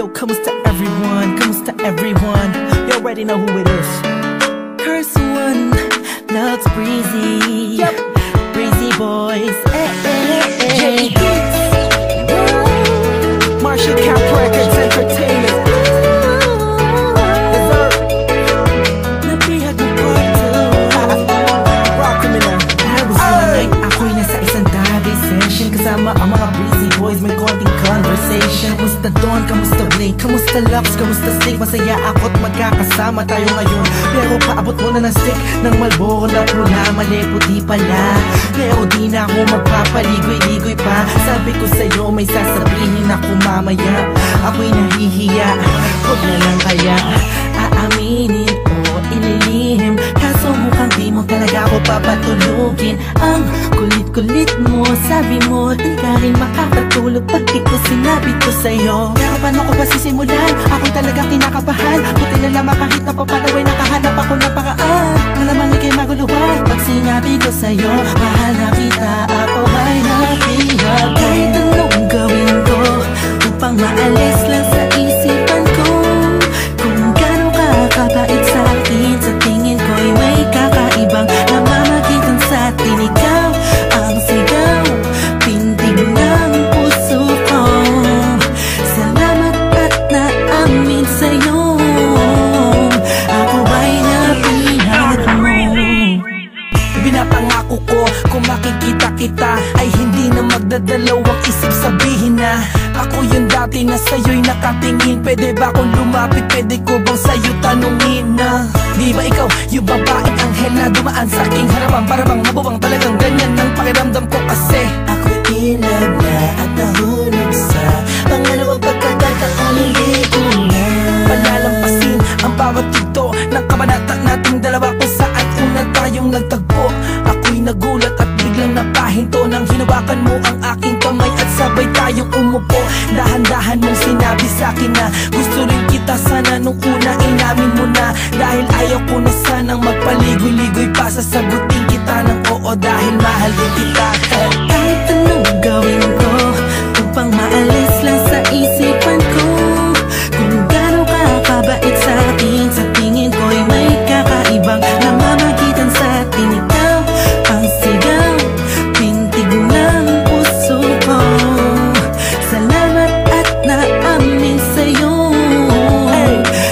Yo, kamusta everyone? Kamusta everyone? You already know who it is. Curse one, loves Breezy. Yep, Breezy boys. J Beats, Marshall Camp Records Entertainment. Nabihag ng part 2. Rock me na. I was one night, ako'y nasa isang tabi session kasama ang mga Breezy boys, may konting conversation. Kamusta Don? Kamusta Blake? Kamusta Lux? Kamusta Snake? Masaya ako't magkakasama tayo ngayon. Pero paabot mo na ng stick ng Marlboro na pula, mali puti pala. Pero di na ako magpapaligoy-ligoy pa. Sabi ko sa'yo may sasabihin ako mamaya. Ako'y nahihiya, huwag na lang kaya aaminin o ililihim. Kaso mukhang di mo talaga ako papatulugin. Ang kulit-kulit mo, sabi mo di ka rin makakatulog pag ito sinabi ko sa'yo. Pero paano ko ba sisimulan? Ako'y talaga kinakabahan. Buti na lamang kahit na papanaway nakahanap ako ng paraan. Malamang ikay maguluhan pag sinabi ko sa'yo mahal na kita, ako ay napihat. Kahit anong gawin ko upang maalis lang sa isipan ko kung gano'n ka kabait sa akin. Sa tingin ko'y may kakaibang namamagitan sa atin. Ikaw ang sigaw, tindig ng puso ko. Salamat at naamin sa'yo, ako ay napihat mo. Pinapangako ko kung makikita kita ay hindi na magdadalawang isip sabihin na ako yung dati na sa'yo'y nakatingin. Pwede ba akong lumapit? Pwede ko bang sa'yo tanungin na di ba ikaw yung babaeng anghel na dumaan sa aking harapan? Para bang mabuwang talagang ganyan ng pakiramdam ko kasi ako'y inag na at nahulog sa pangalawang pagkakataon. Hindi ko na palalampasin ang bawat ito ng kabanata nating dalawa kung saan una tayong nagtagpo. Ako'y nagulat at biglang napahinto nang hinawakan mo ang aking kamay at sabay tayong umupo. Dahan-dahan mong sinabi sa'kin na gusto rin kita sana nung una inamin mo na. Dahil ayaw ko na sanang magpaligoy-ligoy pa, sasagutin kita ng oo dahil mahal din kita. Kahit anong gawin ko upang maalis lang sa isipan ko kung gano'n ka kabait sa akin. Sa tingin ko'y may kakaibang namamagitan sa atin. Ikaw ang sigaw, pintig ng puso ko. Salamat at naamin sa'yo,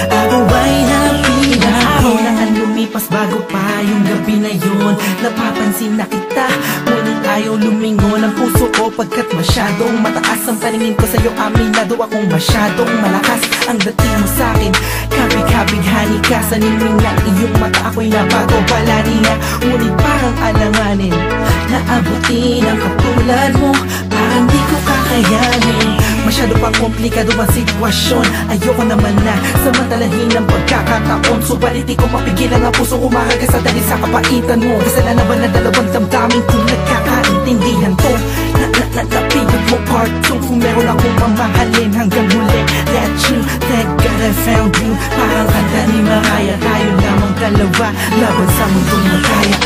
ako ay napihat mo. Na ang lumipas bago pa yung gabi na yun, napapansin na kita, ngunit ayaw lumingon ang puso ko pagkat masyadong mataas ang paningin ko sa'yo. Aminado akong masyadong malakas ang dating mo sa'kin. Kabig-kabighani ka sa ningning ng iyong mata. Ako'y nabago palagi na, ngunit parang alanganin na abutin ang katulad mo. Parang di ko kakayanin, masyado pa komplikado ang sitwasyon. Ayoko naman na samantalahin ang pagkakataon, subalit di ko mapigilan ang puso umahagasa dahil sa kapaitan mo. Kasalanan ba na dalawang damdamin kung nagkakaintindihan to? Napigod mo part 2. Kung meron akong mamahalin hanggang huli, that you, thank God I found you. Parang kanta ni Mariah, tayo lamang dalawa laban sa mundong magkaya.